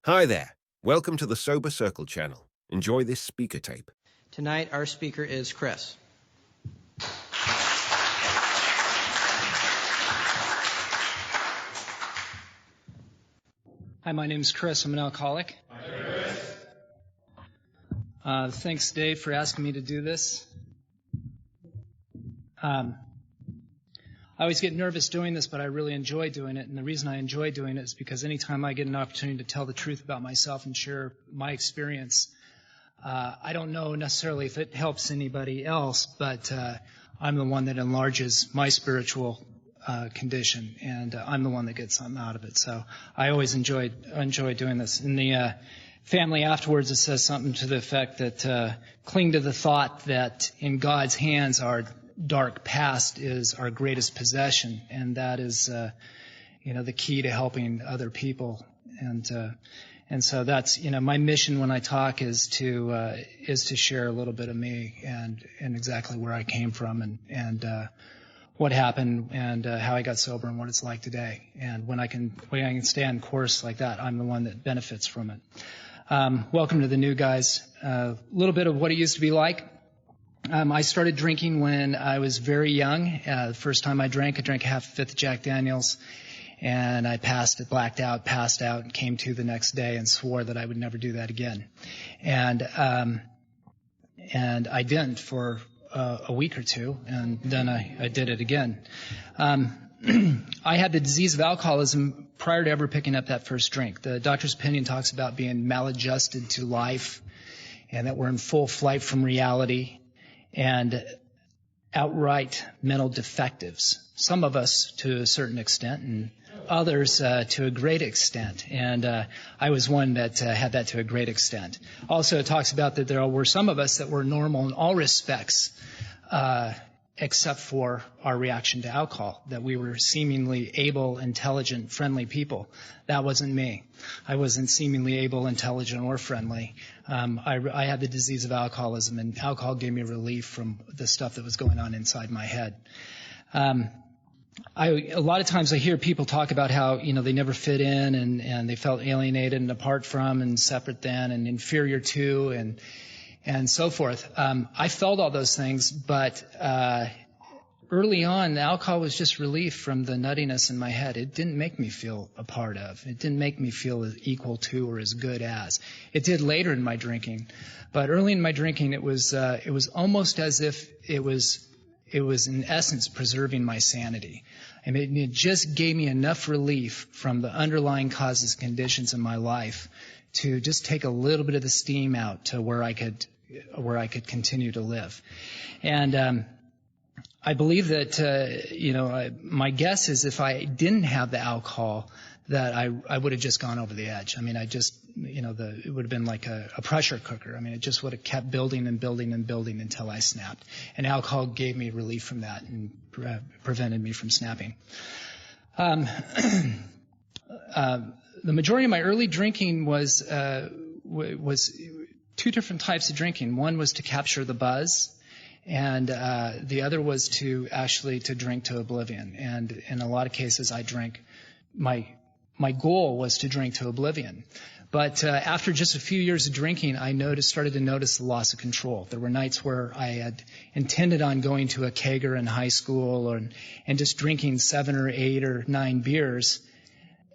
Hi there. Welcome to the SoberCircle channel. Enjoy this speaker tape. Tonight, our speaker is Chris. Hi, my name's Chris. I'm an alcoholic. Hi, Chris. Thanks, Dave, for asking me to do this. I always get nervous doing this, but I really enjoy doing it. And the reason I enjoy doing it is because anytime I get an opportunity to tell the truth about myself and share my experience, I don't know necessarily if it helps anybody else, but I'm the one that enlarges my spiritual condition, and I'm the one that gets something out of it. So I always enjoy doing this. In the family afterwards, it says something to the effect that cling to the thought that in God's hands our dark past is our greatest possession, and that is the key to helping other people. And so that's my mission when I talk is to share a little bit of me and exactly where I came from and what happened and how I got sober and what it's like today. And when I can stay on course like that, I'm the one that benefits from it. Welcome to the new guys. A little bit of what it used to be like. I started drinking when I was very young. The first time I drank half a fifth of Jack Daniels, and I passed out, and came to the next day and swore that I would never do that again. And I didn't for a week or two, and then I did it again. I had the disease of alcoholism prior to ever picking up that first drink. The doctor's opinion talks about being maladjusted to life and that we're in full flight from reality and outright mental defectives. Some of us to a certain extent and others to a great extent. And I was one that had that to a great extent. Also, it talks about that there were some of us that were normal in all respects except for our reaction to alcohol, that we were seemingly able, intelligent, friendly people. That wasn't me. I wasn't seemingly able, intelligent, or friendly. I had the disease of alcoholism, and alcohol gave me relief from the stuff that was going on inside my head. A lot of times I hear people talk about how, they never fit in and they felt alienated and apart from and separate than and inferior to and so forth. I felt all those things, but early on, the alcohol was just relief from the nuttiness in my head. It didn't make me feel a part of. It didn't make me feel as equal to or as good as. It did later in my drinking, but early in my drinking, it was almost as if it was in essence preserving my sanity. I mean, it just gave me enough relief from the underlying causes and conditions in my life to just take a little bit of the steam out to where I could continue to live. And I believe that my guess is if I didn't have the alcohol, that I would have just gone over the edge. I mean, it would have been like a pressure cooker. I mean, it just would have kept building and building and building until I snapped. And alcohol gave me relief from that and prevented me from snapping. The majority of my early drinking was two different types of drinking. One was to capture the buzz, and the other was to drink to oblivion. And in a lot of cases, I drank. My goal was to drink to oblivion. But after just a few years of drinking, I started to notice the loss of control. There were nights where I had intended on going to a kegger in high school and just drinking 7 or 8 or 9 beers,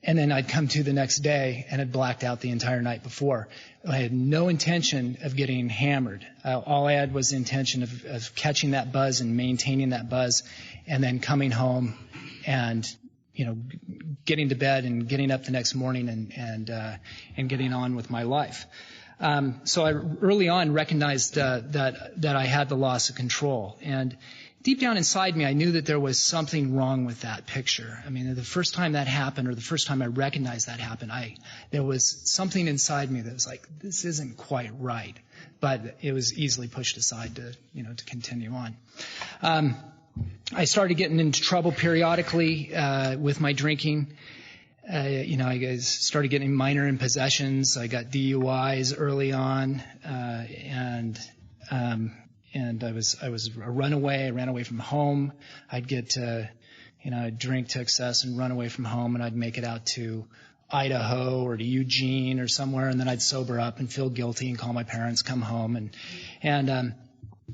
and then I'd come to the next day and had blacked out the entire night before. I had no intention of getting hammered. All I had was the intention of catching that buzz and maintaining that buzz, and then coming home and getting to bed and getting up the next morning and getting on with my life. So I early on recognized that I had the loss of control. And deep down inside me, I knew that there was something wrong with that picture. I mean, the first time that happened, or the first time I recognized that happened, there was something inside me that was like, this isn't quite right. But it was easily pushed aside to continue on. I started getting into trouble periodically with my drinking. I started getting minor impossessions. I got DUIs early on, and I was a runaway. I ran away from home. I'd get I'd drink to excess and run away from home, and I'd make it out to Idaho or to Eugene or somewhere, and then I'd sober up and feel guilty and call my parents, come home,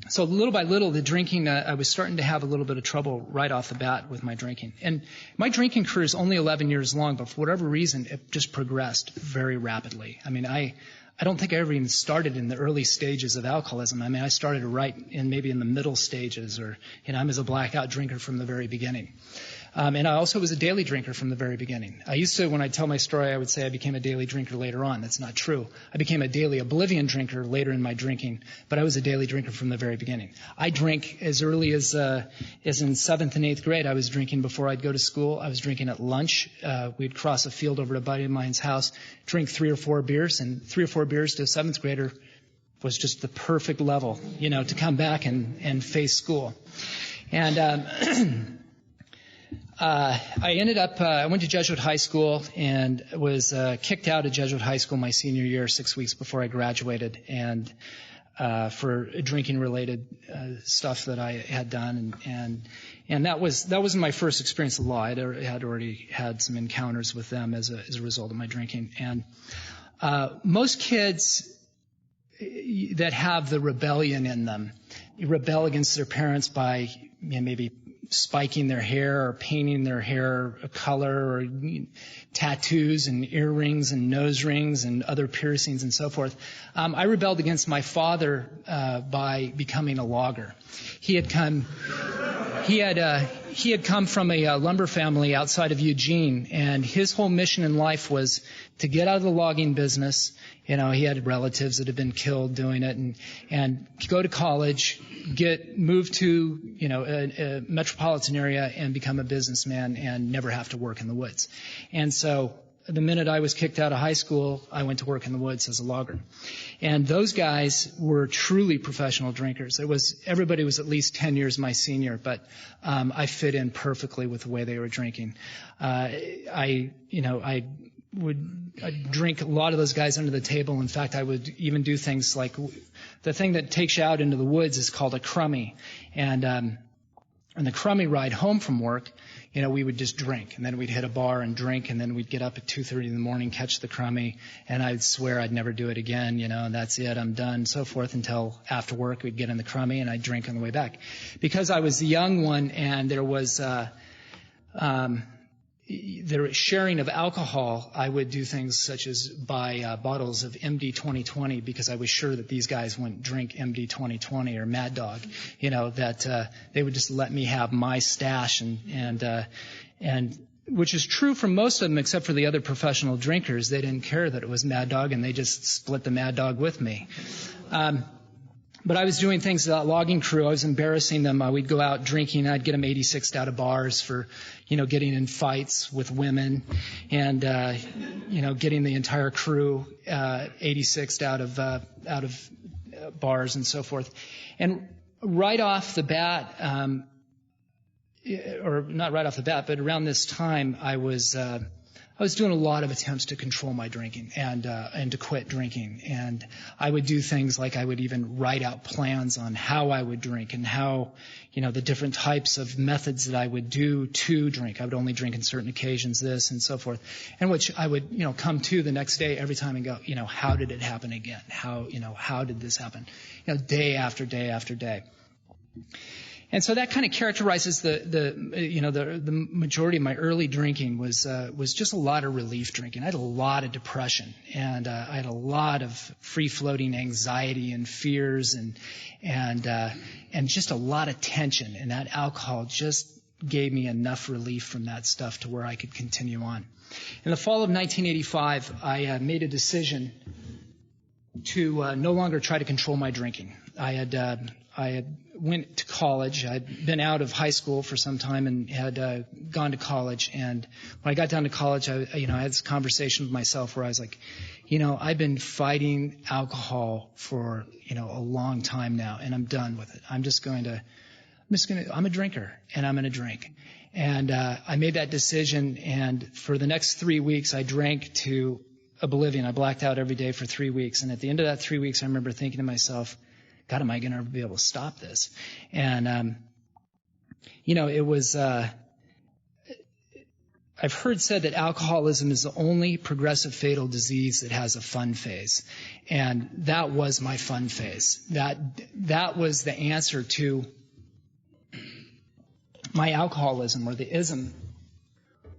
so little by little, the drinking, I was starting to have a little bit of trouble right off the bat with my drinking. And my drinking career is only 11 years long, but for whatever reason, it just progressed very rapidly. I mean, I don't think I ever even started in the early stages of alcoholism. I mean, I started right in maybe in the middle stages, or, I was a blackout drinker from the very beginning. And I also was a daily drinker from the very beginning. I used to, when I tell my story, I would say I became a daily drinker later on. That's not true. I became a daily oblivion drinker later in my drinking, but I was a daily drinker from the very beginning. I drank as early as in 7th and 8th grade. I was drinking before I'd go to school. I was drinking at lunch. We'd cross a field over to a buddy of mine's house, drink 3 or 4 beers, and 3 or 4 beers to a 7th grader was just the perfect level, to come back and face school. And I ended up, I went to Jesuit High School and was kicked out of Jesuit High School my senior year, 6 weeks before I graduated, and for drinking-related stuff that I had done, and that wasn't my first experience of law. I had already had some encounters with them as a result of my drinking. And most kids that have the rebellion in them rebel against their parents by maybe spiking their hair or painting their hair a color, or tattoos and earrings and nose rings and other piercings and so forth. I rebelled against my father by becoming a logger. He had come from a lumber family outside of Eugene, and his whole mission in life was to get out of the logging business. He had relatives that had been killed doing it, and go to college, move to a metropolitan area and become a businessman and never have to work in the woods. And so the minute I was kicked out of high school, I went to work in the woods as a logger. And those guys were truly professional drinkers. Everybody was at least 10 years my senior, but I fit in perfectly with the way they were drinking. I'd drink a lot of those guys under the table. In fact, I would even do things like the thing that takes you out into the woods is called a crummy. And on the crummy ride home from work, we would just drink, and then we'd hit a bar and drink, and then we'd get up at 2:30 in the morning, catch the crummy, and I'd swear I'd never do it again, and that's it, I'm done, and so forth, until after work we'd get in the crummy and I'd drink on the way back. Because I was the young one and there was the sharing of alcohol, I would do things such as buy bottles of MD 2020 because I was sure that these guys wouldn't drink MD 2020 or Mad Dog, that they would just let me have my stash, and which is true for most of them except for the other professional drinkers. They didn't care that it was Mad Dog, and they just split the Mad Dog with me. But I was doing things to that logging crew. I was embarrassing them. We'd go out drinking. I'd get them 86'd out of bars for, getting in fights with women, and getting the entire crew 86'd out of bars and so forth. And right off the bat, or not right off the bat, but around this time, I was doing a lot of attempts to control my drinking and to quit drinking. And I would do things like I would even write out plans on how I would drink and how, the different types of methods that I would do to drink. I would only drink on certain occasions, this and so forth. And which I would, come to the next day every time and go, how did it happen again? How did this happen? Day after day after day. And so that kind of characterizes the majority of my early drinking was just a lot of relief drinking. I had a lot of depression, and I had a lot of free-floating anxiety and fears, and just a lot of tension. And that alcohol just gave me enough relief from that stuff to where I could continue on. In the fall of 1985, I made a decision to no longer try to control my drinking. I had went to college. I'd been out of high school for some time and had gone to college. And when I got down to college, I had this conversation with myself where I was like, I've been fighting alcohol for, a long time now, and I'm done with it. I'm a drinker, and I'm going to drink. And I made that decision, and for the next 3 weeks, I drank to oblivion. I blacked out every day for 3 weeks. And at the end of that 3 weeks, I remember thinking to myself, God, am I going to ever be able to stop this? And, it was, I've heard said that alcoholism is the only progressive fatal disease that has a fun phase. And that was my fun phase. That was the answer to my alcoholism, or the ism,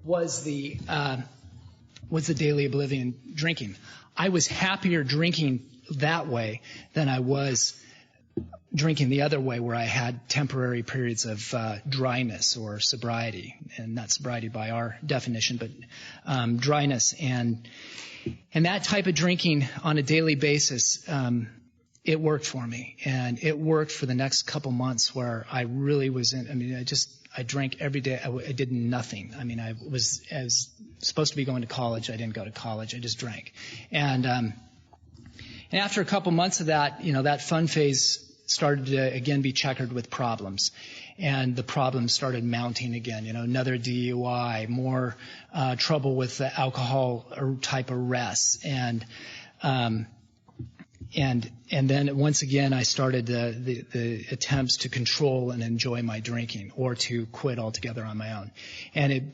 was the daily oblivion drinking. I was happier drinking that way than I was drinking the other way, where I had temporary periods of dryness or sobriety, and not sobriety by our definition, but dryness. And that type of drinking on a daily basis, it worked for me. And it worked for the next couple months, where I really was I drank every day. I did nothing. I mean, I was supposed to be going to college. I didn't go to college. I just drank. And after a couple months of that, that fun phase started to again be checkered with problems, and the problems started mounting again. Another DUI, more trouble with the alcohol type arrests, and then once again I started the attempts to control and enjoy my drinking, or to quit altogether on my own.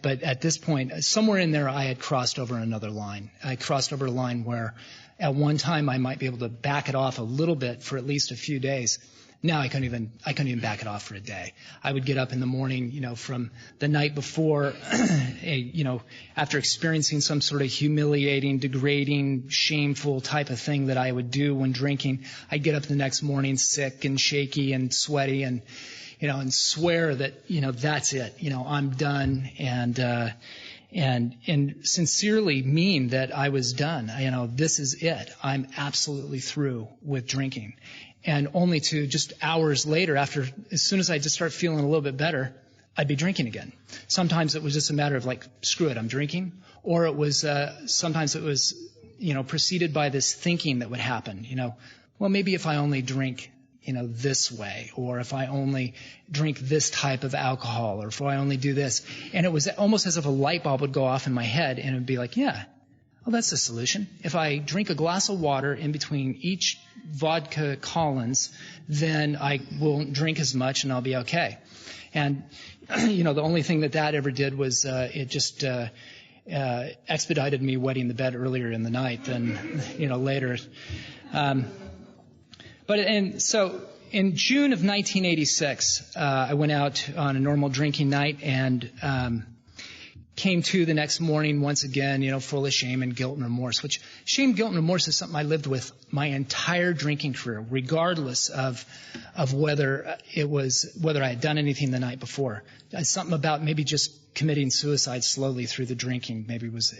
But at this point, somewhere in there, I had crossed over another line. I crossed over a line where at one time I might be able to back it off a little bit for at least a few days. Now I couldn't even back it off for a day. I would get up in the morning, from the night before, after experiencing some sort of humiliating, degrading, shameful type of thing that I would do when drinking. I'd get up the next morning sick and shaky and sweaty, and swear that, that's it. I'm done, and sincerely mean that I was done. This is it. I'm absolutely through with drinking. And only to just hours later, as soon as I just start feeling a little bit better, I'd be drinking again. Sometimes it was just a matter of screw it, I'm drinking. Or it was, sometimes it was, preceded by this thinking that would happen, well, maybe if I only drink, this way, or if I only drink this type of alcohol, or if I only do this. And it was almost as if a light bulb would go off in my head, and it would be like, yeah, well, that's the solution. If I drink a glass of water in between each vodka Collins, then I won't drink as much and I'll be okay. And, the only thing that ever did was it just expedited me wetting the bed earlier in the night than, later. So in June of 1986, I went out on a normal drinking night and came to the next morning once again, full of shame and guilt and remorse, which shame, guilt, and remorse is something I lived with my entire drinking career, regardless of whether I had done anything the night before. Something about maybe just committing suicide slowly through the drinking maybe was,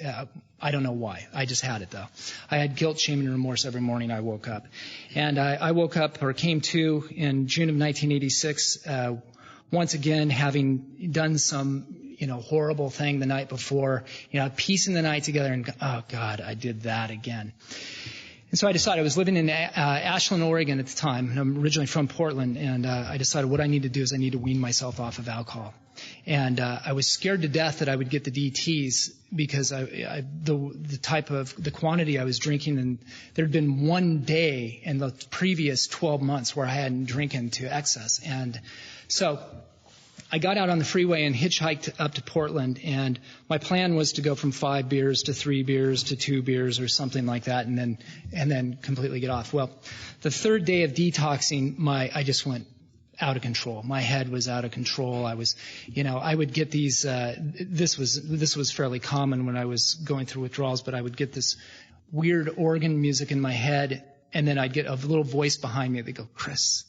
I don't know why. I just had it, though. I had guilt, shame, and remorse every morning I woke up. And I woke up, or came to, in June of 1986, once again having done some horrible thing the night before, piecing the night together, and oh God, I did that again. And so I decided, I was living in Ashland, Oregon at the time, and I'm originally from Portland, and I decided what I need to do is I need to wean myself off of alcohol. And I was scared to death that I would get the DTs, because the quantity I was drinking, and there had been one day in the previous 12 months where I hadn't drinking to excess. And so I got out on the freeway and hitchhiked up to Portland, and my plan was to go from 5 beers to 3 beers to 2 beers or something like that, and then completely get off. Well, the third day of detoxing, I just went out of control. My head was out of control. I was, I would get these. This was fairly common when I was going through withdrawals, but I would get this weird organ music in my head, and then I'd get a little voice behind me that go, "Chris,"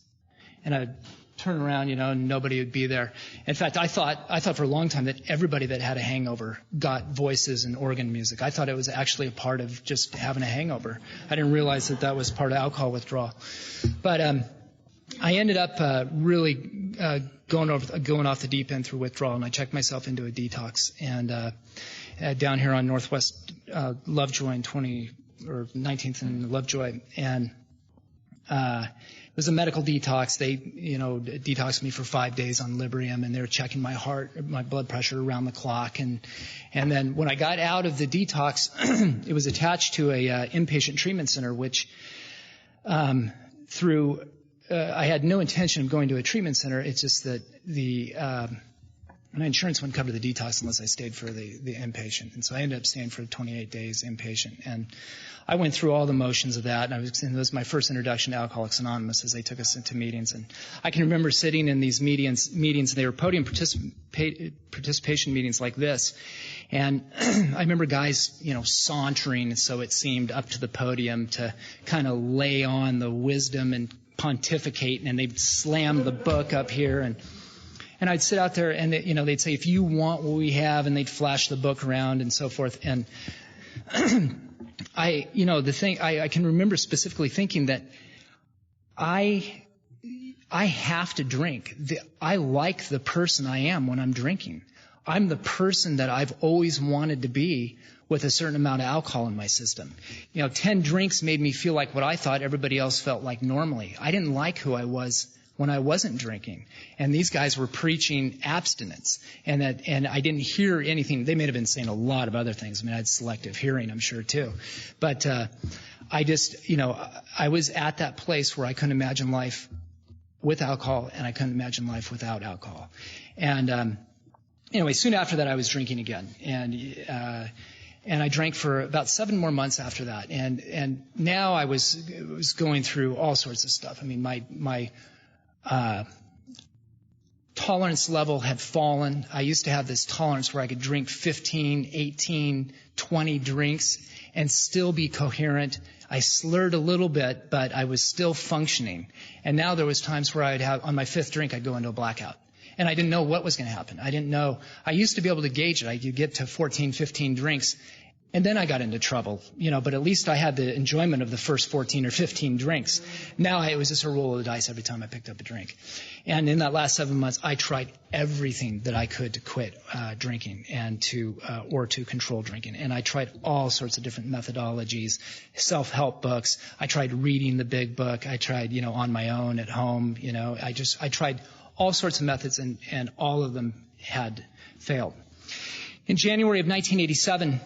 and I'd turn around, and nobody would be there. In fact, I thought for a long time that everybody that had a hangover got voices and organ music. I thought it was actually a part of just having a hangover. I didn't realize that was part of alcohol withdrawal. But I ended up really going off the deep end through withdrawal, and I checked myself into a detox. And down here on Northwest Lovejoy, 19th and Lovejoy, and it was a medical detox. They, detoxed me for 5 days on Librium, and they were checking my heart, my blood pressure around the clock. And then when I got out of the detox, it was attached to a inpatient treatment center, which I had no intention of going to a treatment center. It's just that My insurance wouldn't cover the detox unless I stayed for the inpatient. And so I ended up staying for 28 days inpatient. And I went through all the motions of that. And it was my first introduction to Alcoholics Anonymous as they took us into meetings. And I can remember sitting in these meetings, they were podium participation meetings like this. And I remember guys, sauntering, so it seemed, up to the podium to kind of lay on the wisdom and pontificate. And they'd slam the book up here. And I'd sit out there and, they'd say, if you want what we have, and they'd flash the book around and so forth. And I can remember specifically thinking that I have to drink. I like the person I am when I'm drinking. I'm the person that I've always wanted to be with a certain amount of alcohol in my system. 10 drinks made me feel like what I thought everybody else felt like normally. I didn't like who I was when I wasn't drinking. And these guys were preaching abstinence. And I didn't hear anything. They may have been saying a lot of other things. I mean, I had selective hearing, I'm sure, too. But I just, I was at that place where I couldn't imagine life with alcohol, and I couldn't imagine life without alcohol. And anyway, soon after that, I was drinking again. And I drank for about 7 more months after that. And now I was going through all sorts of stuff. I mean, my tolerance level had fallen. I used to have this tolerance where I could drink 15, 18, 20 drinks and still be coherent. I slurred a little bit, but I was still functioning. And now there was times where on my 5th drink, I'd go into a blackout. And I didn't know what was going to happen. I didn't know. I used to be able to gauge it. I could get to 14, 15 drinks. And then I got into trouble, but at least I had the enjoyment of the first 14 or 15 drinks. Now it was just a roll of the dice every time I picked up a drink. And in that last 7 months, I tried everything that I could to quit drinking and to control drinking. And I tried all sorts of different methodologies, self-help books. I tried reading the big book. I tried, on my own at home. I tried all sorts of methods, and all of them had failed. In January of 1987,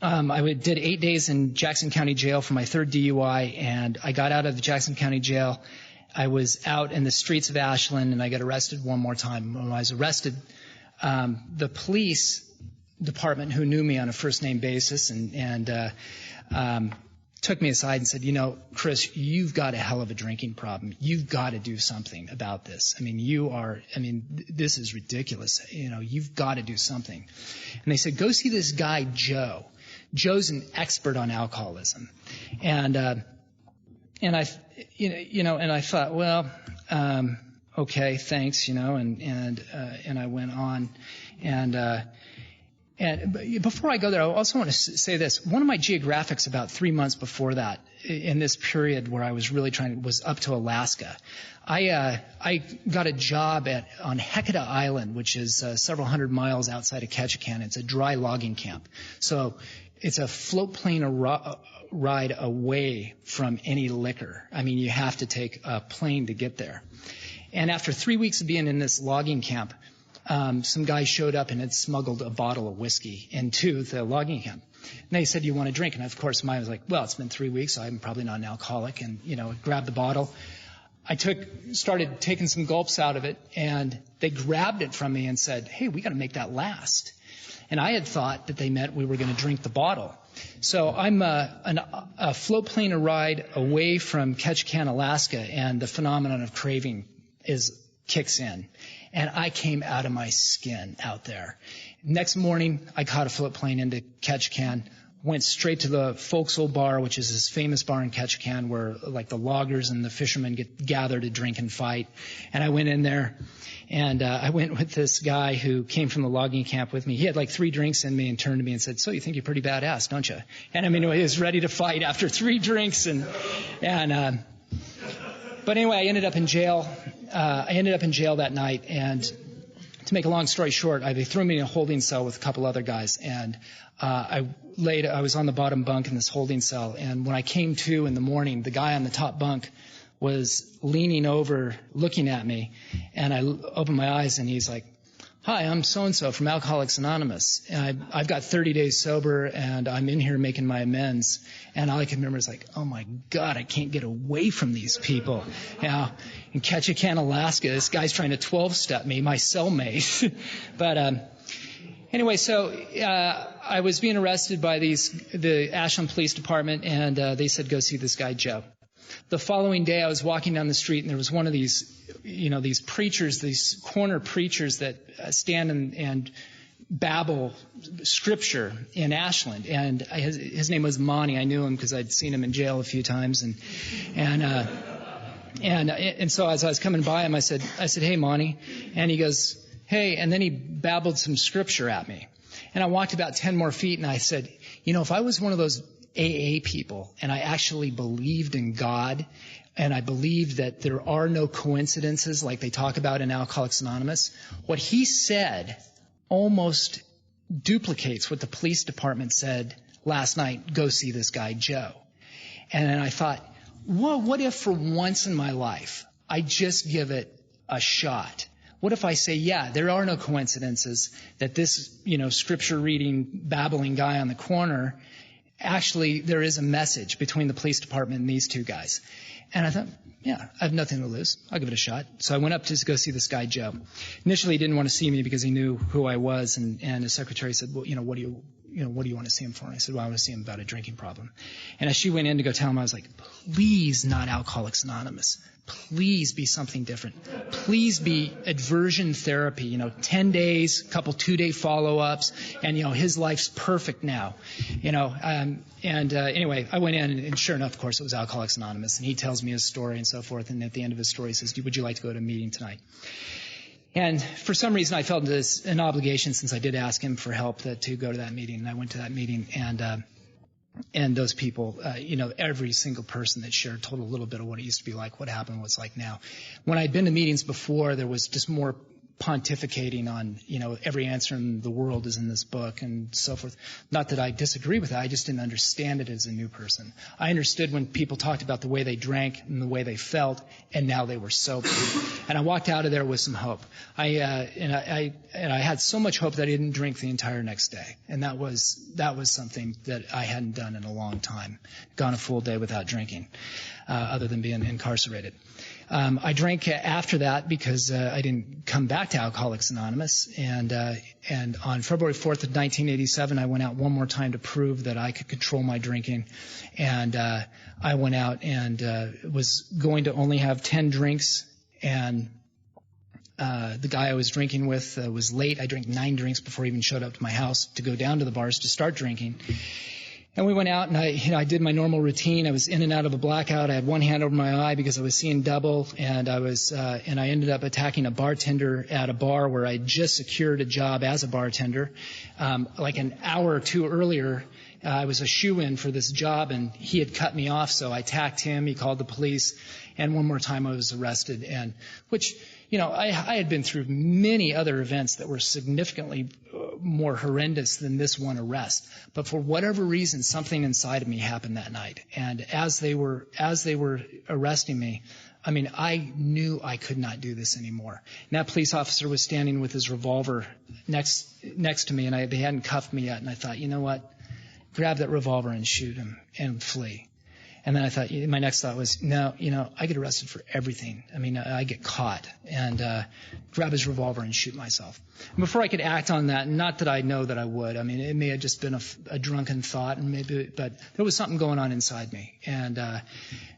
I did 8 days in Jackson County Jail for my 3rd DUI, and I got out of the Jackson County Jail. I was out in the streets of Ashland, and I got arrested one more time. When I was arrested, the police department, who knew me on a first-name basis, and took me aside and said, Chris, you've got a hell of a drinking problem. You've got to do something about this. This is ridiculous. You've got to do something. And they said, go see this guy, Joe. Joe's an expert on alcoholism. And I thought, well, okay, thanks, and I went on. And before I go there, I also want to say this. One of my geographics about 3 months before that, in this period where I was really was up to Alaska. I got a job on Hecata Island, which is several hundred miles outside of Ketchikan. It's a dry logging camp. So it's a float plane ride away from any liquor. I mean, you have to take a plane to get there. And after 3 weeks of being in this logging camp, some guy showed up and had smuggled a bottle of whiskey into the logging camp. And they said, you want a drink? And of course, mine was like, well, it's been 3 weeks, so I'm probably not an alcoholic. And, grabbed the bottle. I started taking some gulps out of it, and they grabbed it from me and said, hey, we got to make that last. And I had thought that they meant we were going to drink the bottle. So I'm a float plane ride away from Ketchikan, Alaska, and the phenomenon of craving kicks in. And I came out of my skin out there. Next morning, I caught a float plane into Ketchikan, went straight to the Forecastle Bar, which is this famous bar in Ketchikan where like the loggers and the fishermen gather to drink and fight. And I went in there, and I went with this guy who came from the logging camp with me. He had like 3 drinks in me and turned to me and said, so you think you're pretty badass, don't you? And he was ready to fight after 3 drinks. But anyway, I ended up in jail. That night, and to make a long story short, they threw me in a holding cell with a couple other guys, and I was on the bottom bunk in this holding cell, and when I came to in the morning, the guy on the top bunk was leaning over, looking at me, and I opened my eyes, and he's like, hi, I'm so-and-so from Alcoholics Anonymous. And I've got 30 days sober, and I'm in here making my amends. And all I can remember is like, oh, my God, I can't get away from these people. In Ketchikan, Alaska, this guy's trying to 12-step me, my cellmate. But anyway, so I was being arrested by the Ashland Police Department, and they said, go see this guy, Joe. The following day, I was walking down the street, and there was one of these, these preachers, these corner preachers that stand and babble scripture in Ashland. And his name was Monty. I knew him because I'd seen him in jail a few times. And so as I was coming by him, I said, hey, Monty. And he goes, hey. And then he babbled some scripture at me. And I walked about 10 more feet, and I said, if I was one of those AA people, and I actually believed in God, and I believed that there are no coincidences like they talk about in Alcoholics Anonymous, what he said almost duplicates what the police department said last night, go see this guy, Joe. And then I thought, well, what if for once in my life I just give it a shot? What if I say, yeah, there are no coincidences, that this, scripture reading, babbling guy on the corner, actually, there is a message between the police department and these two guys. And I thought, yeah, I have nothing to lose. I'll give it a shot. So I went up to go see this guy, Joe. Initially, he didn't want to see me because he knew who I was. And his secretary said, well, what do you want to see him for? And I said, well, I want to see him about a drinking problem. And as she went in to go tell him, I was like, please not Alcoholics Anonymous. Please be something different. Please be aversion therapy, 10 days, couple 2-day follow-ups, and, his life's perfect now, anyway, I went in, and sure enough, of course, it was Alcoholics Anonymous, and he tells me his story and so forth, and at the end of his story, he says, would you like to go to a meeting tonight? And for some reason, I felt an obligation, since I did ask him for help, to go to that meeting, and I went to that meeting, and those people, every single person that shared told a little bit of what it used to be like, what happened, what's like now. When I'd been to meetings before, there was just more pontificating on, every answer in the world is in this book and so forth. Not that I disagree with that. I just didn't understand it as a new person. I understood when people talked about the way they drank and the way they felt, and now they were sober. And I walked out of there with some hope. I had so much hope that I didn't drink the entire next day. And that was something that I hadn't done in a long time. Gone a full day without drinking, other than being incarcerated. I drank after that because I didn't come back to Alcoholics Anonymous. And on February 4th of 1987, I went out one more time to prove that I could control my drinking. And I went out and was going to only have 10 drinks. And the guy I was drinking with was late. I drank 9 drinks before he even showed up to my house to go down to the bars to start drinking. And we went out, and I did my normal routine. I was in and out of a blackout. I had one hand over my eye because I was seeing double, and I ended up attacking a bartender at a bar where I just secured a job as a bartender. Like an hour or two earlier, I was a shoo-in for this job, and he had cut me off, so I attacked him. He called the police, and one more time I was arrested, and which, I had been through many other events that were significantly more horrendous than this one arrest. But for whatever reason, something inside of me happened that night. And as they were arresting me, I knew I could not do this anymore. And that police officer was standing with his revolver next to me, and they hadn't cuffed me yet. And I thought, you know what? Grab that revolver and shoot him and flee. And then I thought, my next thought was, no, I get arrested for everything. I get caught, and grab his revolver and shoot myself. And before I could act on that, not that I know that I would. it may have just been a drunken thought, but there was something going on inside me. And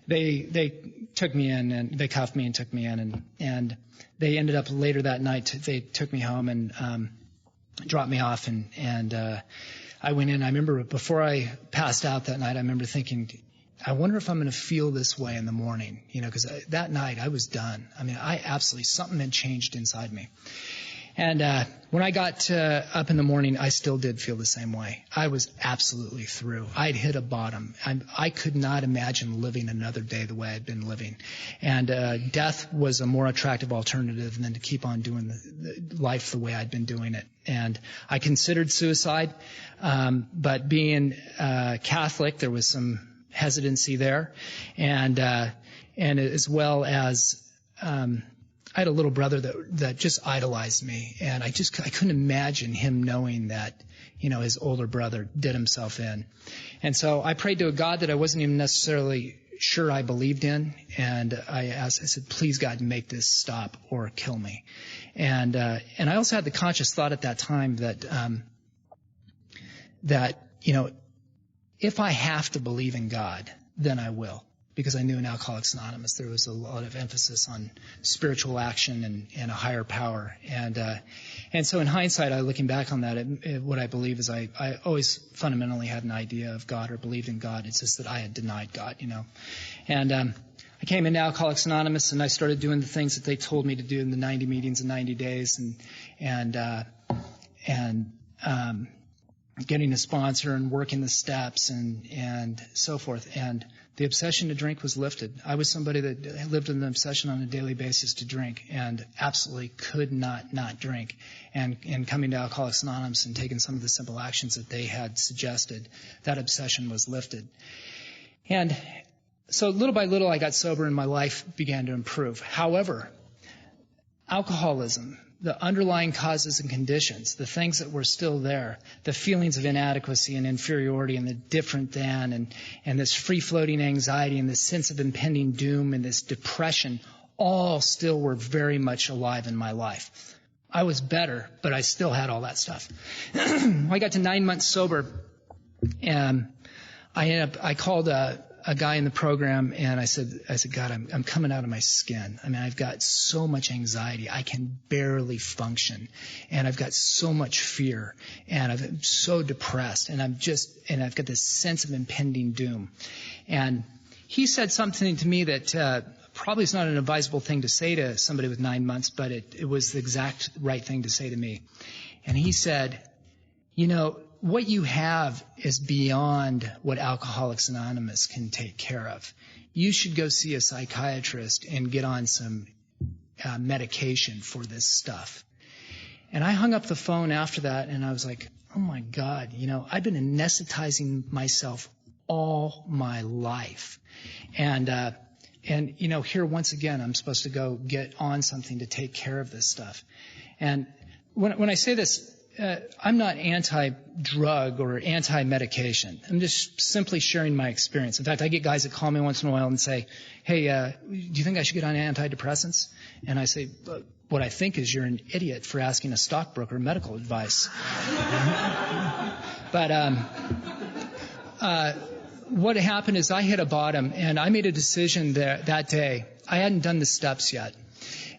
they took me in, and they cuffed me and took me in, and they ended up later that night. They took me home and dropped me off, and I went in. I remember before I passed out that night, I remember thinking, I wonder if I'm going to feel this way in the morning, because that night I was done. Something had changed inside me. And when I got up in the morning, I still did feel the same way. I was absolutely through. I'd hit a bottom. I could not imagine living another day the way I'd been living. And death was a more attractive alternative than to keep on doing the life the way I'd been doing it. And I considered suicide, but being Catholic, there was some hesitancy there, and as well as I had a little brother that just idolized me, and I couldn't imagine him knowing that, his older brother did himself in. And so I prayed to a God that I wasn't even necessarily sure I believed in, and I said, please God, make this stop or kill me. And I also had the conscious thought at that time that if I have to believe in God, then I will. Because I knew in Alcoholics Anonymous there was a lot of emphasis on spiritual action and a higher power. And so in hindsight, looking back on that, what I believe is I always fundamentally had an idea of God or believed in God. It's just that I had denied God, And I came into Alcoholics Anonymous and I started doing the things that they told me to do in the 90 meetings in 90 days and getting a sponsor and working the steps and so forth. And the obsession to drink was lifted. I was somebody that lived in an obsession on a daily basis to drink and absolutely could not drink. And coming to Alcoholics Anonymous and taking some of the simple actions that they had suggested, that obsession was lifted. And so little by little I got sober and my life began to improve. However, alcoholism, the underlying causes and conditions, the things that were still there, the feelings of inadequacy and inferiority and the different than and this free-floating anxiety and this sense of impending doom and this depression all still were very much alive in my life. I was better, but I still had all that stuff. I got to 9 months sober, and I called a guy in the program, and I said, God, I'm coming out of my skin. I mean, I've got so much anxiety. I can barely function. And I've got so much fear. And I'm so depressed. And I've got this sense of impending doom. And he said something to me that probably is not an advisable thing to say to somebody with 9 months, but it was the exact right thing to say to me. And he said, what you have is beyond what Alcoholics Anonymous can take care of. You should go see a psychiatrist and get on some medication for this stuff. And I hung up the phone after that, and I was like, oh my God, I've been anesthetizing myself all my life. And here once again, I'm supposed to go get on something to take care of this stuff. And when I say this, I'm not anti-drug or anti-medication. I'm just simply sharing my experience. In fact, I get guys that call me once in a while and say, hey, do you think I should get on antidepressants? And I say, what I think is you're an idiot for asking a stockbroker medical advice. But what happened is I hit a bottom, and I made a decision that day. I hadn't done the steps yet.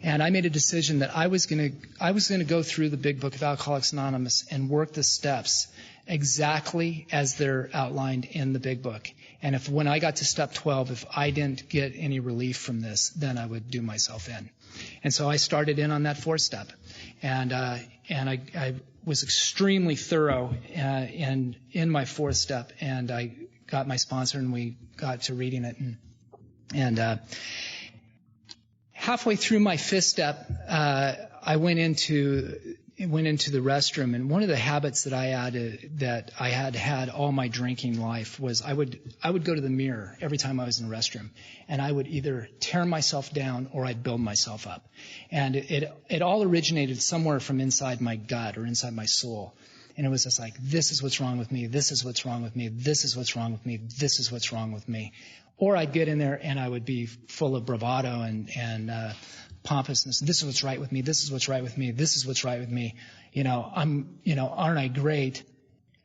And I made a decision that I was going to go through the big book of Alcoholics Anonymous and work the steps exactly as they're outlined in the big book. And when I got to step 12, if I didn't get any relief from this, then I would do myself in. And so I started in on that 4th step. And I was extremely thorough in my 4th step. And I got my sponsor, and we got to reading it. And halfway through my 5th step, I went into the restroom, and one of the habits that I had all my drinking life was I would go to the mirror every time I was in the restroom, and I would either tear myself down or I'd build myself up. And it all originated somewhere from inside my gut or inside my soul. And it was just like, this is what's wrong with me, this is what's wrong with me, this is what's wrong with me, this is what's wrong with me. Or I'd get in there and I would be full of bravado and pompousness. This is what's right with me, this is what's right with me, this is what's right with me. Aren't I great?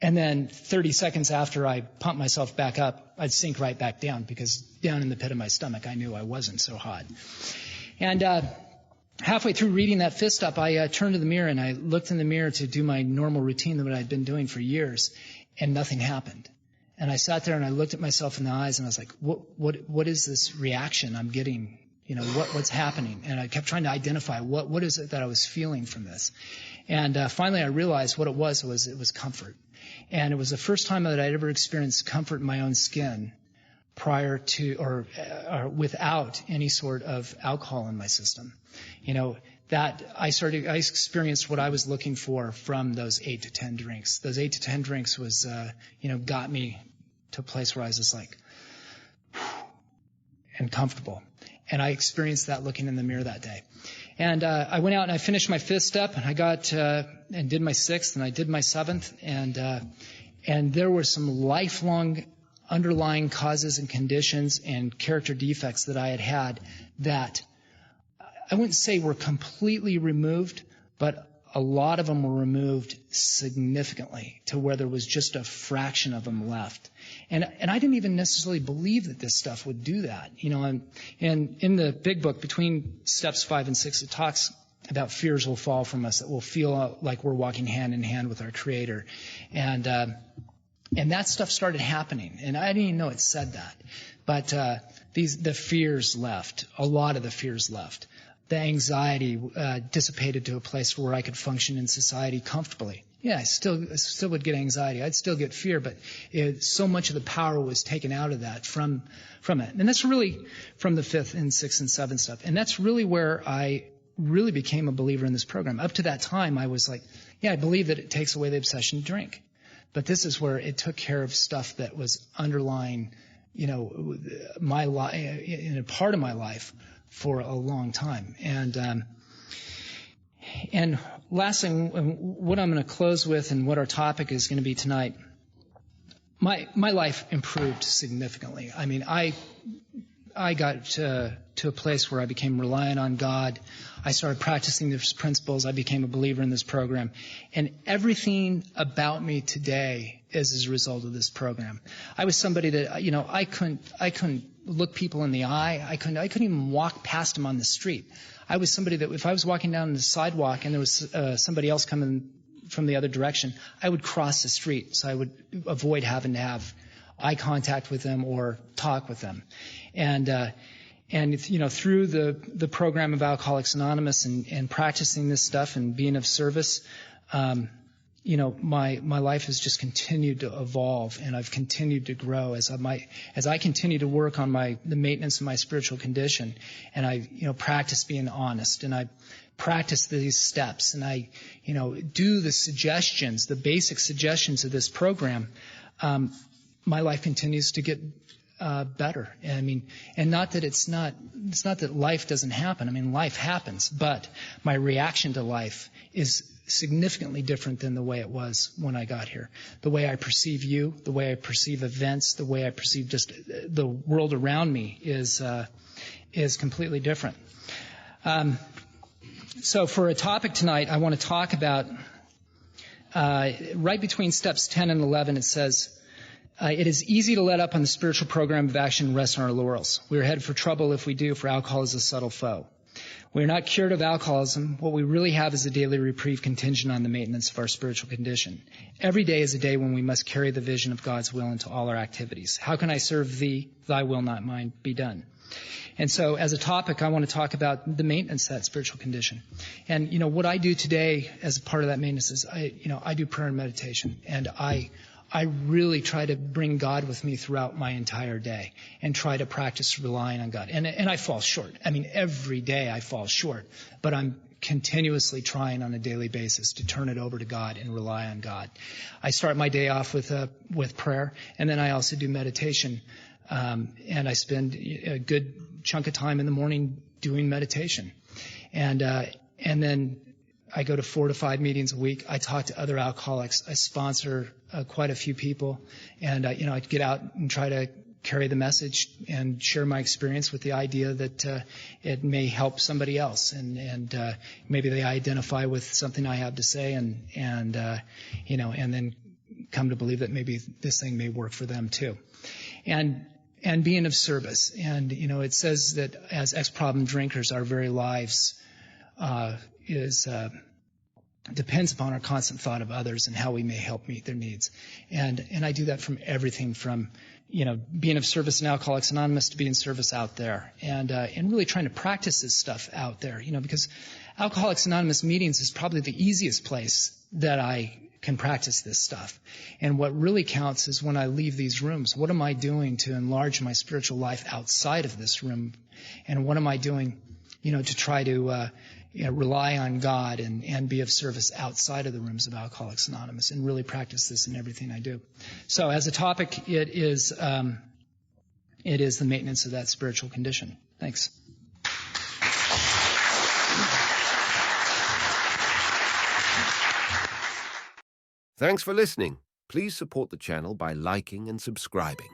And then 30 seconds after I pumped myself back up, I'd sink right back down, because down in the pit of my stomach, I knew I wasn't so hot. And halfway through reading that 5th step, I turned to the mirror and I looked in the mirror to do my normal routine that I'd been doing for years, and nothing happened. And I sat there and I looked at myself in the eyes and I was like, what is this reaction I'm getting? What's happening? And I kept trying to identify what is it that I was feeling from this. And finally I realized what it was comfort. And it was the first time that I'd ever experienced comfort in my own skin prior to or without any sort of alcohol in my system. That I experienced what I was looking for from those 8 to 10 drinks. Those 8 to 10 drinks was, got me to a place where I was just like, and comfortable. And I experienced that looking in the mirror that day. And I went out and I finished my 5th step, and I got and did my 6th, and I did my 7th, and there were some lifelong underlying causes and conditions and character defects that I had that I wouldn't say were completely removed, but a lot of them were removed significantly to where there was just a fraction of them left. And I didn't even necessarily believe that this stuff would do that. And in the big book, between steps 5 and 6, it talks about fears will fall from us, that we'll feel like we're walking hand in hand with our Creator. And that stuff started happening. And I didn't even know it said that. But the fears left. A lot of the fears left. The anxiety dissipated to a place where I could function in society comfortably. Yeah, I still would get anxiety. I'd still get fear, but so much of the power was taken out of that from it. And that's really from the 5th and 6th and 7th stuff. And that's really where I really became a believer in this program. Up to that time, I was like, yeah, I believe that it takes away the obsession to drink. But this is where it took care of stuff that was underlying, my life, in a part of my life for a long time. And last thing, what I'm going to close with and what our topic is going to be tonight, my life improved significantly. I mean, I got to a place where I became reliant on God. I started practicing these principles. I became a believer in this program. And everything about me today is as a result of this program. I was somebody that, I couldn't look people in the eye. I couldn't even walk past them on the street. I was somebody that if I was walking down the sidewalk and there was somebody else coming from the other direction, I would cross the street. So I would avoid having to have eye contact with them or talk with them. And through the program of Alcoholics Anonymous and practicing this stuff and being of service, my life has just continued to evolve, and I've continued to grow as I continue to work on the maintenance of my spiritual condition, and I practice being honest, and I practice these steps, and I do the basic suggestions of this program. My life continues to get better. And not that it's not that life doesn't happen. I mean, life happens, but my reaction to life is significantly different than the way it was when I got here. The way I perceive you, the way I perceive events, the way I perceive just the world around me is completely different. So for a topic tonight, I want to talk about right between steps 10 and 11. It says, it is easy to let up on the spiritual program of action and rest on our laurels. We are headed for trouble if we do, for alcohol is a subtle foe. We are not cured of alcoholism. What we really have is a daily reprieve contingent on the maintenance of our spiritual condition. Every day is a day when we must carry the vision of God's will into all our activities. How can I serve thee? Thy will, not mine, be done. And so as a topic, I want to talk about the maintenance of that spiritual condition. And, what I do today as a part of that maintenance is I do prayer and meditation, and I really try to bring God with me throughout my entire day and try to practice relying on God. And I fall short. I mean, every day I fall short, but I'm continuously trying on a daily basis to turn it over to God and rely on God. I start my day off with prayer, and then I also do meditation. And I spend a good chunk of time in the morning doing meditation. And then I go to 4 to 5 meetings a week. I talk to other alcoholics. I sponsor quite a few people, and I get out and try to carry the message and share my experience with the idea that it may help somebody else, and maybe they identify with something I have to say, and then come to believe that maybe this thing may work for them too, and being of service. And it says that as ex-problem drinkers, our very lives depends upon our constant thought of others and how we may help meet their needs. And I do that from everything from, being of service in Alcoholics Anonymous to being service out there, and really trying to practice this stuff out there, because Alcoholics Anonymous meetings is probably the easiest place that I can practice this stuff. And what really counts is when I leave these rooms, what am I doing to enlarge my spiritual life outside of this room? And what am I doing, to try to rely on God and be of service outside of the rooms of Alcoholics Anonymous, and really practice this in everything I do. So as a topic, it is it is the maintenance of that spiritual condition. Thanks. Thanks for listening. Please support the channel by liking and subscribing.